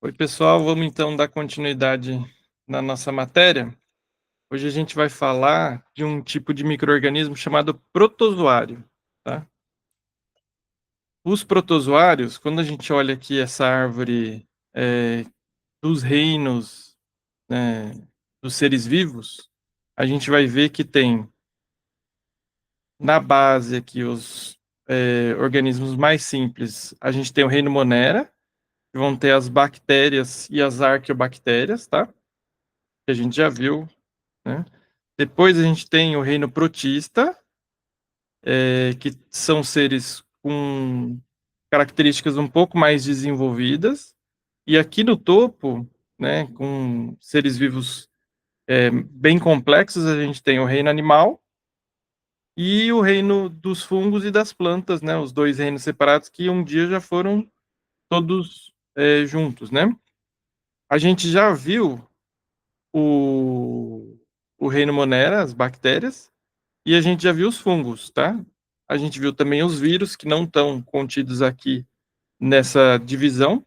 Oi, pessoal, vamos então dar continuidade na nossa matéria. Hoje a gente vai falar de um tipo de micro-organismo chamado protozoário, tá? Os protozoários, quando a gente olha aqui essa árvore dos reinos, né, dos seres vivos, a gente vai ver que tem na base aqui os organismos mais simples. A gente tem o reino Monera, que vão ter as bactérias e as arqueobactérias, tá? Que a gente já viu, né? Depois a gente tem o reino protista, que são seres com características um pouco mais desenvolvidas. E aqui no topo, né, com seres vivos bem complexos, a gente tem o reino animal e o reino dos fungos e das plantas, né, os dois reinos separados que um dia já foram todos juntos, né? A gente já viu o, o reino Monera, as bactérias, e a gente já viu os fungos, tá? A gente viu também os vírus, que não estão contidos aqui nessa divisão.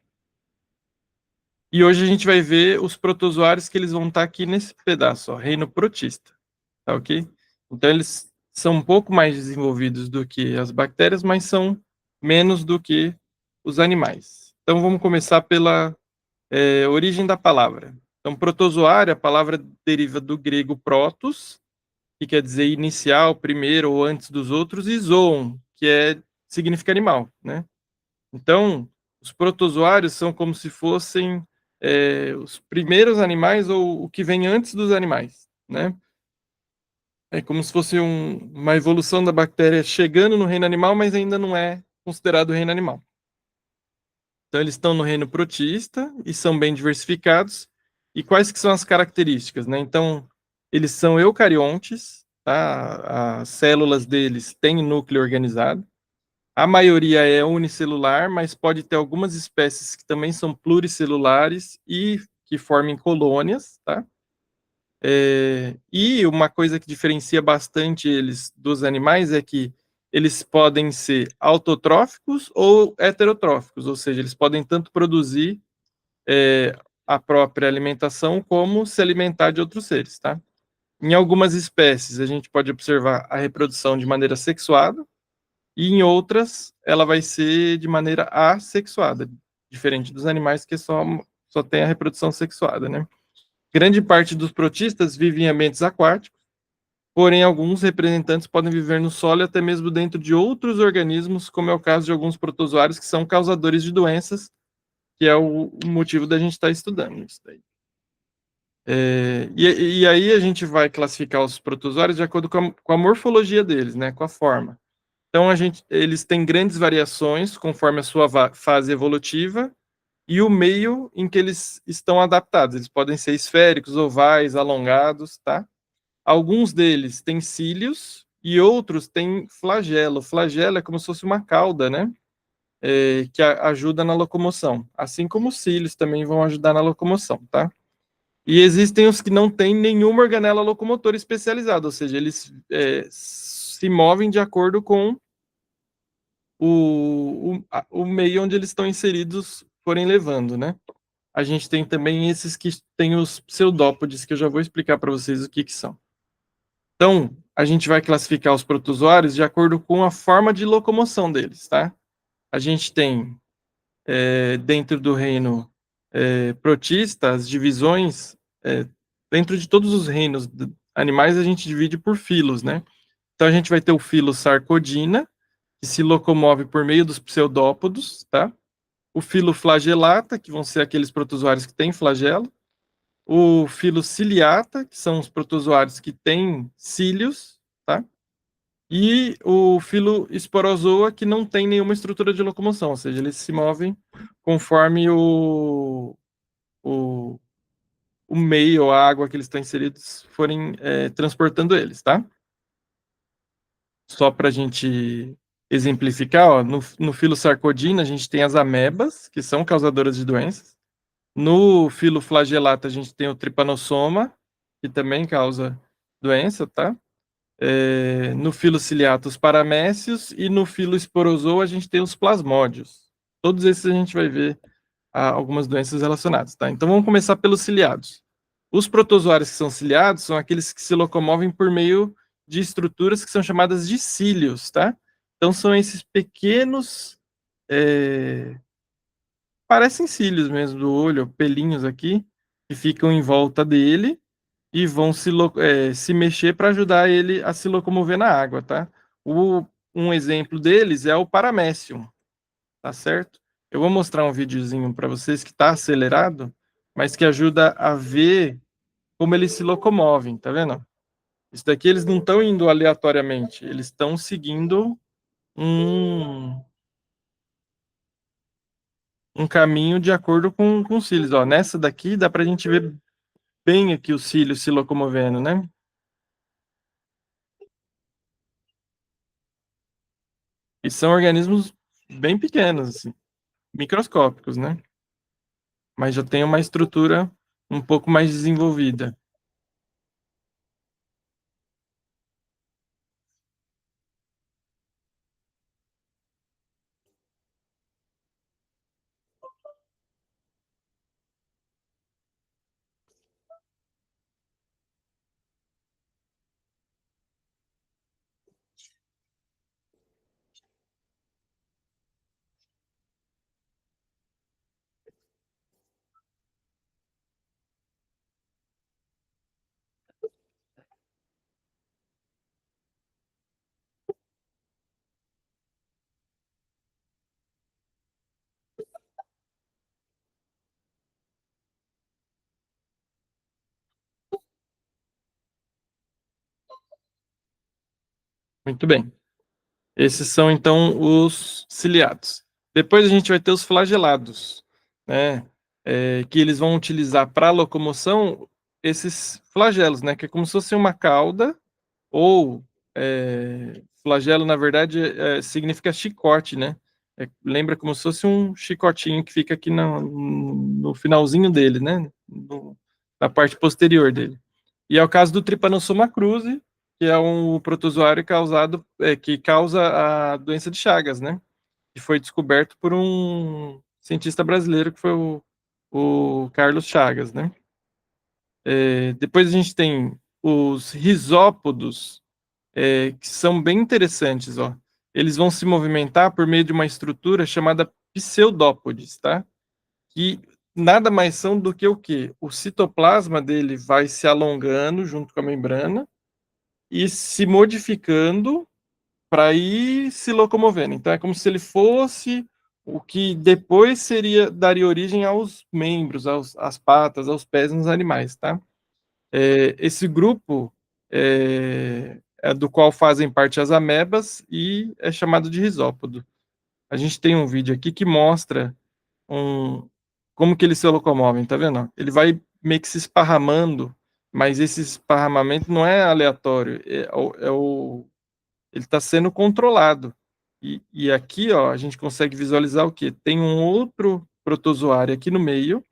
E hoje a gente vai ver os protozoários que eles vão estar aqui nesse pedaço, ó, reino protista, tá ok? Então eles são um pouco mais desenvolvidos do que as bactérias, mas são menos do que os animais. Então vamos começar pela origem da palavra. Então protozoário, a palavra deriva do grego protos, que quer dizer inicial, primeiro ou antes dos outros, e zoon, que significa animal, né? Então, os protozoários são como se fossem os primeiros animais ou o que vem antes dos animais, né? É como se fosse uma evolução da bactéria chegando no reino animal, mas ainda não é considerado reino animal. Então, eles estão no reino protista e são bem diversificados. E quais que são as características, né? Então, eles são eucariontes, tá? As células deles têm núcleo organizado. A maioria é unicelular, mas pode ter algumas espécies que também são pluricelulares e que formem colônias, tá? E uma coisa que diferencia bastante eles dos animais é que eles podem ser autotróficos ou heterotróficos, ou seja, eles podem tanto produzir a própria alimentação como se alimentar de outros seres, tá? Em algumas espécies, a gente pode observar a reprodução de maneira sexuada, e em outras, ela vai ser de maneira assexuada, diferente dos animais que só tem a reprodução sexuada, né? Grande parte dos protistas vive em ambientes aquáticos, porém alguns representantes podem viver no solo e até mesmo dentro de outros organismos, como é o caso de alguns protozoários que são causadores de doenças, que é o motivo da gente estar estudando isso daí. E aí a gente vai classificar os protozoários de acordo com a morfologia deles, né, com a forma. Então eles têm grandes variações conforme a sua fase evolutiva e o meio em que eles estão adaptados. Eles podem ser esféricos, ovais, alongados, tá? Alguns deles têm cílios e outros têm flagelo. Flagelo é como se fosse uma cauda, né? Que ajuda na locomoção. Assim como os cílios também vão ajudar na locomoção, tá? E existem os que não têm nenhuma organela locomotora especializada, ou seja, eles se movem de acordo com o meio onde eles estão inseridos forem levando, né? A gente tem também esses que têm os pseudópodes, que eu já vou explicar para vocês o que são. Então, a gente vai classificar os protozoários de acordo com a forma de locomoção deles, tá? A gente tem, dentro do reino protista, as divisões, dentro de todos os reinos animais, a gente divide por filos, né? Então, a gente vai ter o filo Sarcodina, que se locomove por meio dos pseudópodos, tá? O filo Flagellata, que vão ser aqueles protozoários que têm flagelo. O filo Ciliata, que são os protozoários que têm cílios, tá? E o filo Sporozoa, que não tem nenhuma estrutura de locomoção, ou seja, eles se movem conforme o, o meio, a água que eles estão inseridos, forem transportando eles, tá? Só para a gente exemplificar, ó, no filo Sarcodina, a gente tem as amebas, que são causadoras de doenças. No filo Flagellata, a gente tem o Trypanosoma, que também causa doença, tá? No filo Ciliata, os paramécios, e no filo Sporozoa, a gente tem os plasmódios. Todos esses a gente vai ver a algumas doenças relacionadas, tá? Então vamos começar pelos ciliados. Os protozoários que são ciliados são aqueles que se locomovem por meio de estruturas que são chamadas de cílios, tá? Então são esses pequenos, parecem cílios mesmo do olho, pelinhos aqui, que ficam em volta dele e vão se mexer para ajudar ele a se locomover na água, tá? Um exemplo deles é o paramécium, tá certo? Eu vou mostrar um videozinho para vocês que está acelerado, mas que ajuda a ver como eles se locomovem, tá vendo? Isso daqui eles não estão indo aleatoriamente, eles estão seguindo um, um caminho de acordo com os cílios. Ó, nessa daqui dá para a gente ver bem aqui os cílios se locomovendo, né? E são organismos bem pequenos, assim, microscópicos, né? Mas já tem uma estrutura um pouco mais desenvolvida. Muito bem. Esses são, então, os ciliados. Depois a gente vai ter os flagelados, né? Que eles vão utilizar para locomoção esses flagelos, né? Que é como se fosse uma cauda, ou flagelo, na verdade, significa chicote, né? Lembra como se fosse um chicotinho que fica aqui no finalzinho dele, né? Na parte posterior dele. E é o caso do Trypanosoma cruzi, que é um protozoário que causa a doença de Chagas, né? Que foi descoberto por um cientista brasileiro, que foi o Carlos Chagas, né? Depois a gente tem os risópodos, que são bem interessantes, ó. Eles vão se movimentar por meio de uma estrutura chamada pseudópodes, tá? Que nada mais são do que o quê? O citoplasma dele vai se alongando junto com a membrana e se modificando para ir se locomovendo. Então é como se ele fosse o que depois daria origem aos membros, às patas, aos pés nos animais, tá? Esse grupo é do qual fazem parte as amebas e é chamado de risópodo. A gente tem um vídeo aqui que mostra como que eles se locomovem, tá vendo? Ele vai meio que se esparramando, mas esse esparramamento não é aleatório, ele está sendo controlado. E aqui, ó, a gente consegue visualizar o quê? Tem um outro protozoário aqui no meio,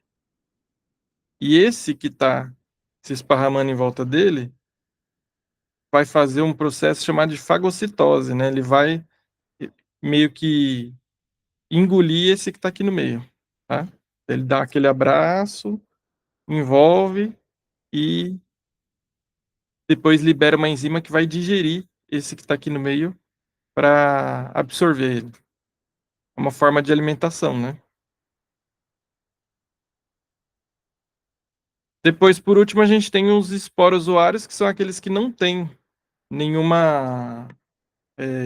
e esse que está se esparramando em volta dele vai fazer um processo chamado de fagocitose, né? Ele vai meio que engolir esse que está aqui no meio, tá? Ele dá aquele abraço, envolve e depois libera uma enzima que vai digerir esse que está aqui no meio para absorver ele. É uma forma de alimentação, né? Depois, por último, a gente tem os esporozoários, que são aqueles que não têm nenhuma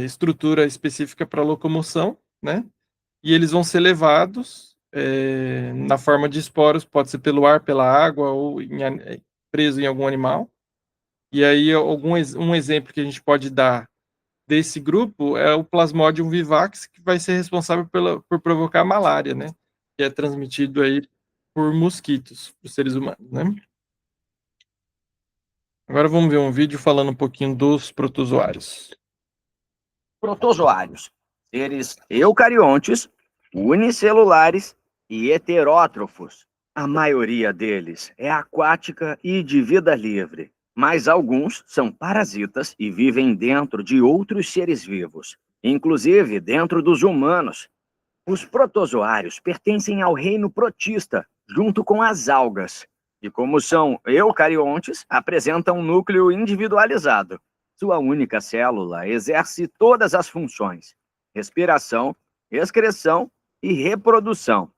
estrutura específica para locomoção, né? E eles vão ser levados na forma de esporos, pode ser pelo ar, pela água ou preso em algum animal. E aí, um exemplo que a gente pode dar desse grupo é o Plasmodium vivax, que vai ser responsável por provocar a malária, né? Que é transmitido aí por mosquitos, por seres humanos, né? Agora vamos ver um vídeo falando um pouquinho dos protozoários. Protozoários, seres eucariontes, unicelulares e heterótrofos. A maioria deles é aquática e de vida livre, mas alguns são parasitas e vivem dentro de outros seres vivos, inclusive dentro dos humanos. Os protozoários pertencem ao reino protista, junto com as algas, e como são eucariontes, apresentam um núcleo individualizado. Sua única célula exerce todas as funções: respiração, excreção e reprodução.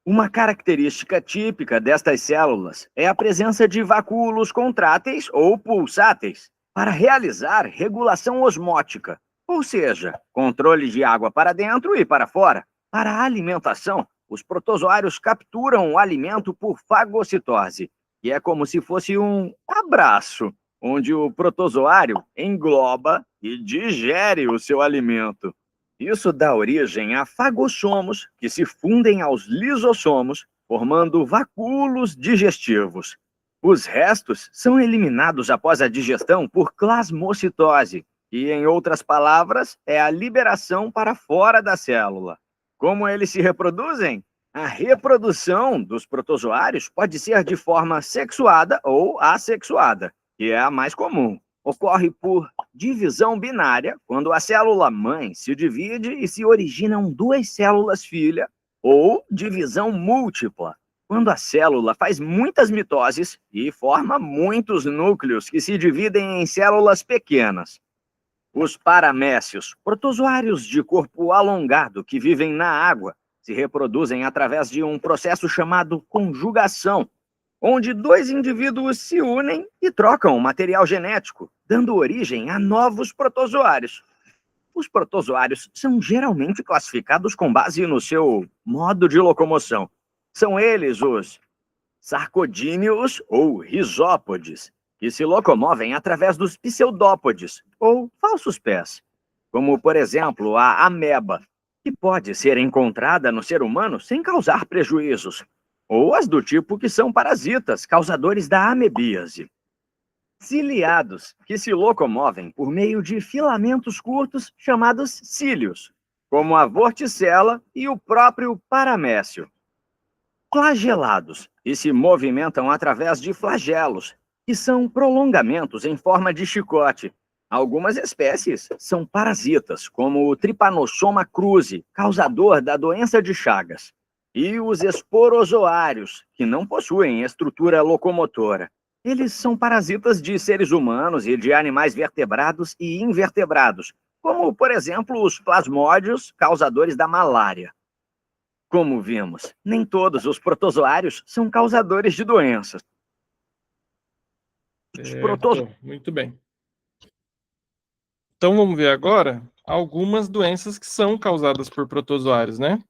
Uma característica típica destas células é a presença de vacúolos contráteis ou pulsáteis para realizar regulação osmótica, ou seja, controle de água para dentro e para fora. Para a alimentação, os protozoários capturam o alimento por fagocitose, que é como se fosse um abraço, onde o protozoário engloba e digere o seu alimento. Isso dá origem a fagossomos, que se fundem aos lisossomos, formando vacúolos digestivos. Os restos são eliminados após a digestão por plasmocitose, que, em outras palavras, é a liberação para fora da célula. Como eles se reproduzem? A reprodução dos protozoários pode ser de forma sexuada ou assexuada, que é a mais comum. Ocorre por divisão binária, quando a célula-mãe se divide e se originam duas células-filha, ou divisão múltipla, quando a célula faz muitas mitoses e forma muitos núcleos que se dividem em células pequenas. Os paramécios, protozoários de corpo alongado que vivem na água, se reproduzem através de um processo chamado conjugação, onde dois indivíduos se unem e trocam material genético, dando origem a novos protozoários. Os protozoários são geralmente classificados com base no seu modo de locomoção. São eles os sarcodíneos ou risópodes, que se locomovem através dos pseudópodes, ou falsos pés, como, por exemplo, a ameba, que pode ser encontrada no ser humano sem causar prejuízos, ou as do tipo que são parasitas, causadores da amebíase. Ciliados, que se locomovem por meio de filamentos curtos chamados cílios, como a vorticela e o próprio paramécio. Flagelados, que se movimentam através de flagelos, que são prolongamentos em forma de chicote. Algumas espécies são parasitas, como o Trypanosoma cruzi, causador da doença de Chagas, e os esporozoários, que não possuem estrutura locomotora. Eles são parasitas de seres humanos e de animais vertebrados e invertebrados, como, por exemplo, os plasmódios, causadores da malária. Como vimos, nem todos os protozoários são causadores de doenças. Muito bem. Então vamos ver agora algumas doenças que são causadas por protozoários, né?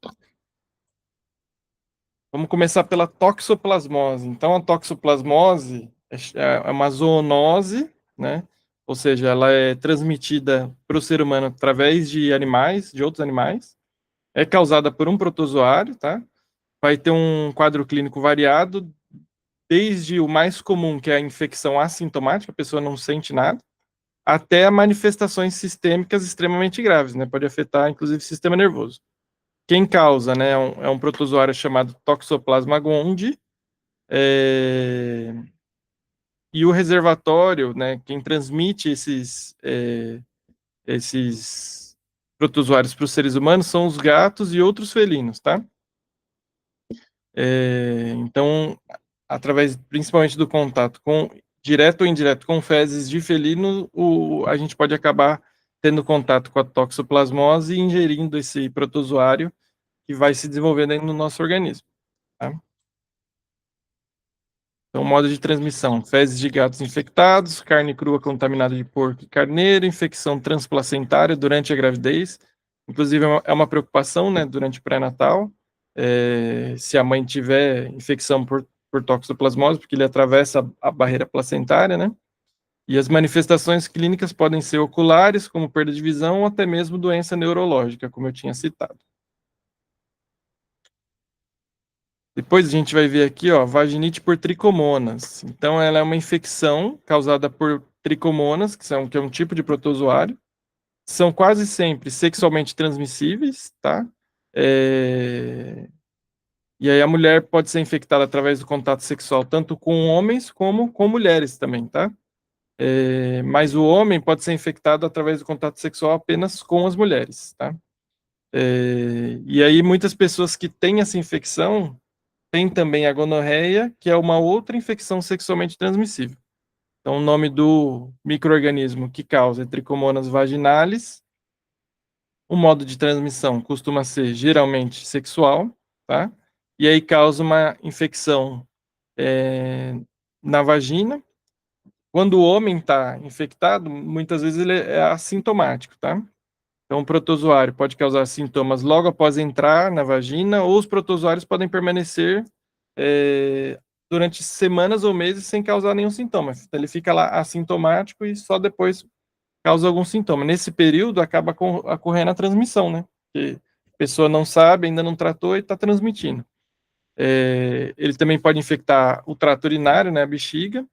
Vamos começar pela toxoplasmose. Então a toxoplasmose é uma zoonose, né? Ou seja, ela é transmitida para o ser humano através de animais, de outros animais. É causada por um protozoário, tá? Vai ter um quadro clínico variado, desde o mais comum, que é a infecção assintomática, a pessoa não sente nada, até a manifestações sistêmicas extremamente graves, né? Pode afetar, inclusive, o sistema nervoso. Quem causa, né, é um protozoário chamado Toxoplasma gondii, e o reservatório, né, quem transmite esses protozoários para os seres humanos são os gatos e outros felinos, tá? Então, através principalmente do contato direto ou indireto com fezes de felino, a gente pode acabar tendo contato com a toxoplasmose e ingerindo esse protozoário que vai se desenvolvendo aí no nosso organismo. Tá? Então, modo de transmissão: fezes de gatos infectados, carne crua contaminada de porco e carneiro, infecção transplacentária durante a gravidez. Inclusive, é uma preocupação, né, durante o pré-natal, se a mãe tiver infecção por toxoplasmose, porque ele atravessa a barreira placentária, né? E as manifestações clínicas podem ser oculares, como perda de visão, ou até mesmo doença neurológica, como eu tinha citado. Depois a gente vai ver aqui, ó, vaginite por tricomonas. Então, ela é uma infecção causada por tricomonas, que é um tipo de protozoário. São quase sempre sexualmente transmissíveis, tá? E aí a mulher pode ser infectada através do contato sexual, tanto com homens como com mulheres também, tá? Mas o homem pode ser infectado através do contato sexual apenas com as mulheres, tá? E aí muitas pessoas que têm essa infecção têm também a gonorreia, que é uma outra infecção sexualmente transmissível. Então, o nome do micro-organismo que causa é Trichomonas vaginalis. O modo de transmissão costuma ser geralmente sexual, tá? E aí causa uma infecção na vagina. Quando o homem está infectado, muitas vezes ele é assintomático, tá? Então, o protozoário pode causar sintomas logo após entrar na vagina, ou os protozoários podem permanecer durante semanas ou meses sem causar nenhum sintoma. Então, ele fica lá assintomático e só depois causa algum sintoma. Nesse período, acaba ocorrendo a transmissão, né? Porque a pessoa não sabe, ainda não tratou e está transmitindo. Ele também pode infectar o trato urinário, né, a bexiga.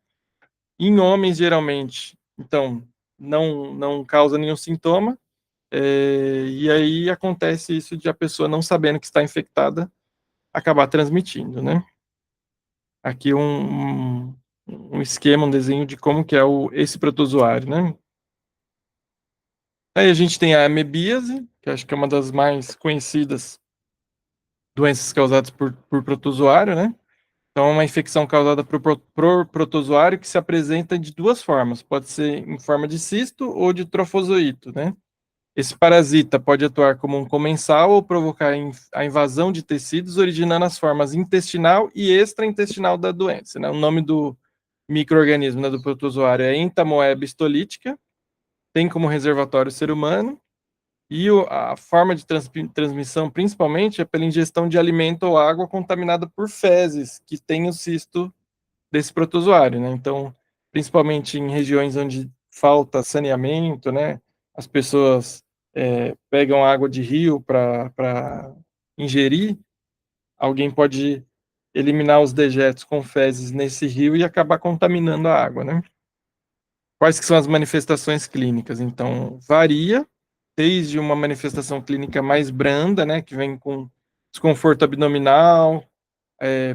Em homens, geralmente, então, não causa nenhum sintoma. E aí acontece isso de a pessoa não sabendo que está infectada acabar transmitindo, né? Aqui um esquema, um desenho de como que é esse protozoário, né? Aí a gente tem a amebíase, que acho que é uma das mais conhecidas doenças causadas por protozoário, né? Então, é uma infecção causada por protozoário que se apresenta de duas formas. Pode ser em forma de cisto ou de trofozoito, né? Esse parasita pode atuar como um comensal ou provocar a invasão de tecidos, originando as formas intestinal e extraintestinal da doença, né? O nome do micro-organismo, né, do protozoário é Entamoeba histolytica, tem como reservatório o ser humano, e a forma de transmissão, principalmente, é pela ingestão de alimento ou água contaminada por fezes, que tem o cisto desse protozoário, né? Então, principalmente em regiões onde falta saneamento, né? As pessoas pegam água de rio para ingerir, alguém pode eliminar os dejetos com fezes nesse rio e acabar contaminando a água, né? Quais que são as manifestações clínicas? Então, varia, desde uma manifestação clínica mais branda, né, que vem com desconforto abdominal,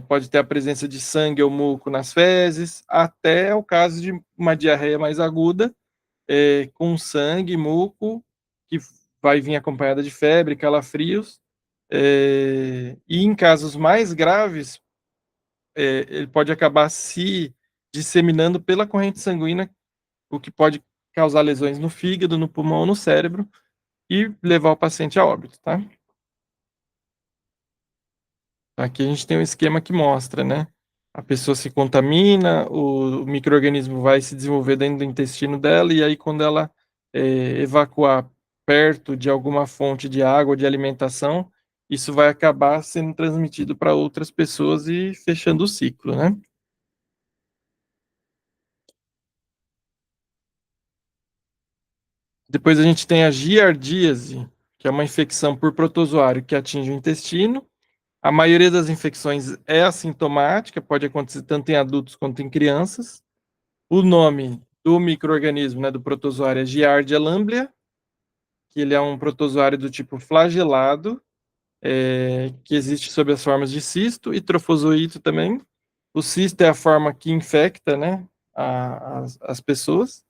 pode ter a presença de sangue ou muco nas fezes, até o caso de uma diarreia mais aguda, com sangue, muco, que vai vir acompanhada de febre, calafrios, e em casos mais graves, ele pode acabar se disseminando pela corrente sanguínea, o que pode causar lesões no fígado, no pulmão, no cérebro e levar o paciente a óbito, tá? Aqui a gente tem um esquema que mostra, né? A pessoa se contamina, o micro-organismo vai se desenvolver dentro do intestino dela, e aí quando ela evacuar perto de alguma fonte de água, de alimentação, isso vai acabar sendo transmitido para outras pessoas e fechando o ciclo, né? Depois a gente tem a giardíase, que é uma infecção por protozoário que atinge o intestino. A maioria das infecções é assintomática, pode acontecer tanto em adultos quanto em crianças. O nome do micro-organismo, né, do protozoário é Giardia lamblia, que ele é um protozoário do tipo flagelado, que existe sob as formas de cisto e trofozoito também. O cisto é a forma que infecta, né, as pessoas.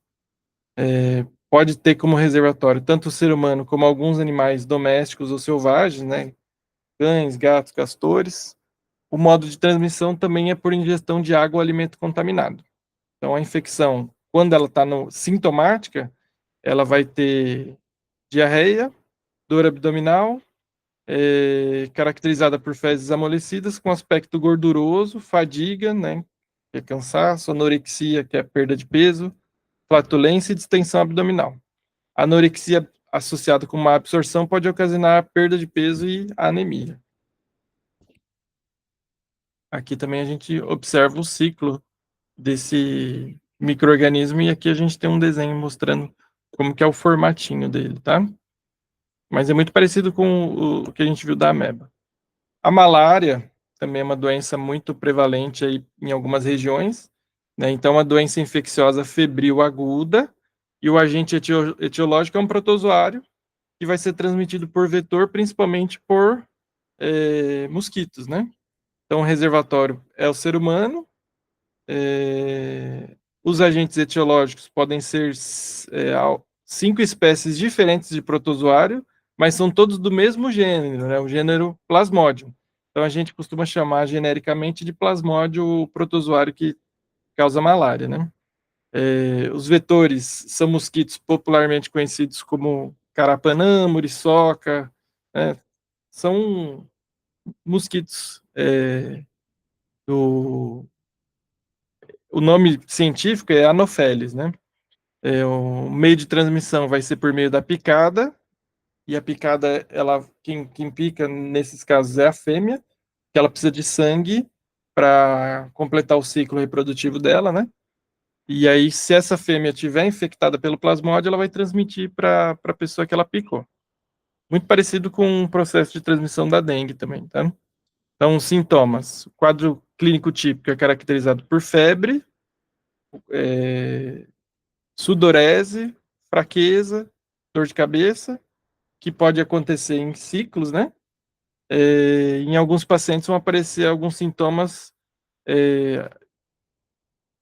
Pode ter como reservatório tanto o ser humano como alguns animais domésticos ou selvagens, né, cães, gatos, castores. O modo de transmissão também é por ingestão de água ou alimento contaminado. Então, a infecção, quando ela está sintomática, ela vai ter diarreia, dor abdominal, caracterizada por fezes amolecidas, com aspecto gorduroso, fadiga, né, que é cansaço, anorexia, que é perda de peso, flatulência e distensão abdominal. A anorexia associada com má absorção pode ocasionar perda de peso e anemia. Aqui também a gente observa o ciclo desse micro-organismo, e aqui a gente tem um desenho mostrando como que é o formatinho dele, tá? Mas é muito parecido com o que a gente viu da ameba. A malária também é uma doença muito prevalente aí em algumas regiões, né? Então, uma doença infecciosa febril aguda, e o agente etiológico é um protozoário que vai ser transmitido por vetor, principalmente por mosquitos, né? Então, o reservatório é o ser humano. Os agentes etiológicos podem ser 5 espécies diferentes de protozoário, mas são todos do mesmo gênero, né? O gênero Plasmodium. Então a gente costuma chamar genericamente de Plasmodium o protozoário que causa malária, né? Os vetores são mosquitos popularmente conhecidos como carapanã, muriçoca, né? São mosquitos do... O nome científico é Anopheles, né? O meio de transmissão vai ser por meio da picada, e a picada, quem pica nesses casos é a fêmea, que ela precisa de sangue para completar o ciclo reprodutivo dela, né? E aí, se essa fêmea tiver infectada pelo plasmódio, ela vai transmitir para a pessoa que ela picou. Muito parecido com o processo de transmissão da dengue também, tá? Então, sintomas. O quadro clínico típico é caracterizado por febre, sudorese, fraqueza, dor de cabeça, que pode acontecer em ciclos, né? Em alguns pacientes vão aparecer alguns sintomas,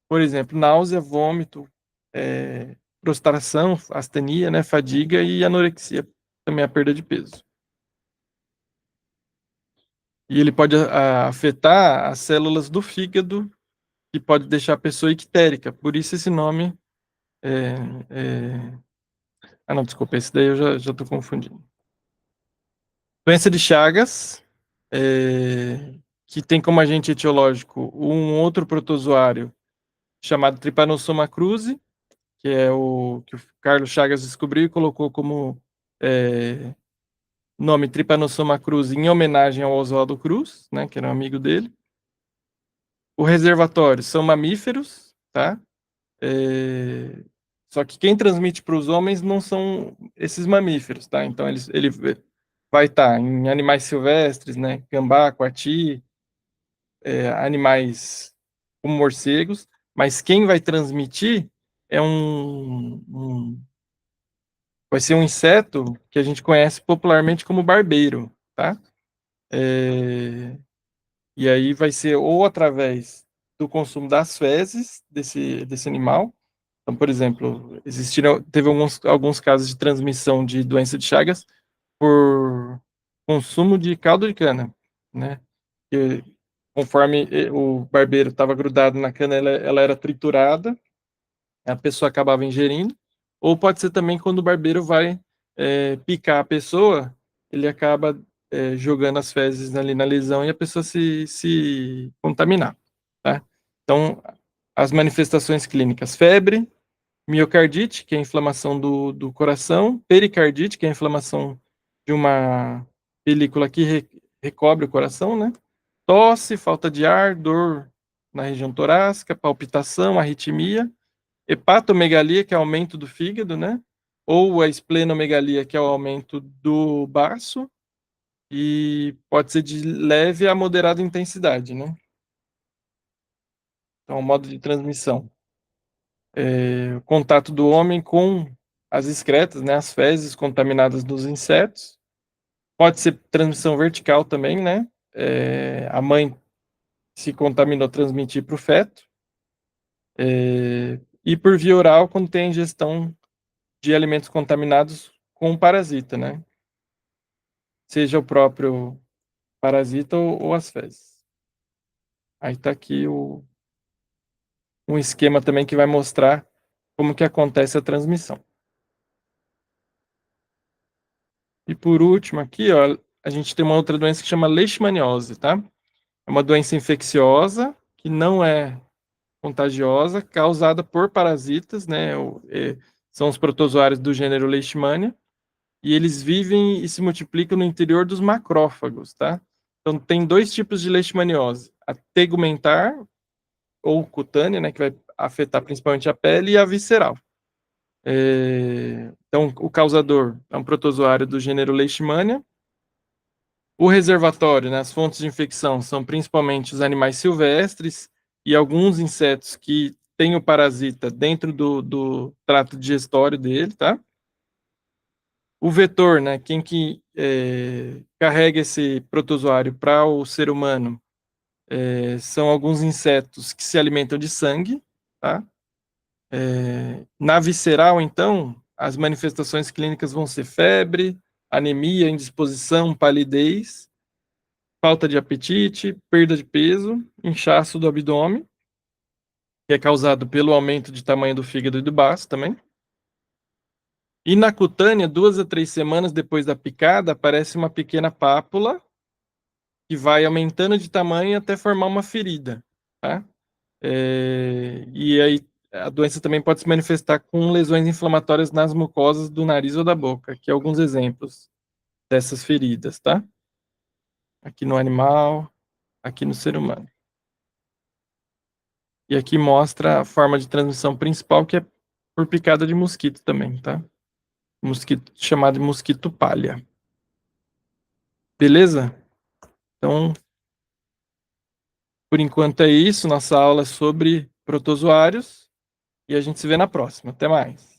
por exemplo, náusea, vômito, prostração, astenia, né? Fadiga e anorexia, também a perda de peso. E ele pode afetar as células do fígado, que pode deixar a pessoa ictérica. Por isso esse nome é, é... Ah, não, desculpa, esse daí eu já estou confundindo. Doença de Chagas, que tem como agente etiológico um outro protozoário chamado Trypanosoma cruzi, que é o que o Carlos Chagas descobriu e colocou como nome Trypanosoma cruzi em homenagem ao Oswaldo Cruz, né, que era um amigo dele. O reservatório são mamíferos, tá? Só que quem transmite para os homens não são esses mamíferos, tá? Então ele vai estar em animais silvestres, né? Gambá, coati, animais como morcegos, mas quem vai transmitir é vai ser um inseto que a gente conhece popularmente como barbeiro, tá? E aí vai ser ou através do consumo das fezes desse animal. Então, por exemplo, teve alguns casos de transmissão de doença de Chagas por consumo de caldo de cana, né? Que, conforme o barbeiro estava grudado na cana, ela era triturada, a pessoa acabava ingerindo. Ou pode ser também quando o barbeiro vai picar a pessoa, ele acaba jogando as fezes ali na lesão e a pessoa se contaminar, tá? Então, as manifestações clínicas: febre, miocardite, que é a inflamação do coração, pericardite, que é a inflamação de uma película que recobre o coração, né? Tosse, falta de ar, dor na região torácica, palpitação, arritmia, hepatomegalia, que é aumento do fígado, né? Ou a esplenomegalia, que é o aumento do baço, e pode ser de leve a moderada intensidade, né? Então, o modo de transmissão. O contato do homem com as excretas, né, as fezes contaminadas dos insetos. Pode ser transmissão vertical também, né? A mãe se contaminou, transmitir para o feto. E por via oral, quando tem ingestão de alimentos contaminados com parasita, né? Seja o próprio parasita ou as fezes. Aí está aqui um esquema também que vai mostrar como que acontece a transmissão. E por último aqui, ó, a gente tem uma outra doença que chama leishmaniose, tá? É uma doença infecciosa que não é contagiosa, causada por parasitas, né? São os protozoários do gênero Leishmania, e eles vivem e se multiplicam no interior dos macrófagos, tá? Então tem dois tipos de leishmaniose: a tegumentar ou cutânea, né, que vai afetar principalmente a pele, e a visceral. Então o causador é um protozoário do gênero Leishmania. O reservatório, né, as fontes de infecção são principalmente os animais silvestres e alguns insetos que têm o parasita dentro do trato digestório dele, tá? O vetor, né, quem que carrega esse protozoário para o ser humano, são alguns insetos que se alimentam de sangue, tá? Na visceral, então, as manifestações clínicas vão ser febre, anemia, indisposição, palidez, falta de apetite, perda de peso, inchaço do abdômen, que é causado pelo aumento de tamanho do fígado e do baço também. E na cutânea, 2 a 3 semanas depois da picada, aparece uma pequena pápula que vai aumentando de tamanho até formar uma ferida, tá? E aí a doença também pode se manifestar com lesões inflamatórias nas mucosas do nariz ou da boca, que é alguns exemplos dessas feridas, tá? Aqui no animal, aqui no ser humano. E aqui mostra a forma de transmissão principal, que é por picada de mosquito também, tá? Mosquito chamado de mosquito palha. Beleza? Então, por enquanto é isso. Nossa aula é sobre protozoários e a gente se vê na próxima. Até mais.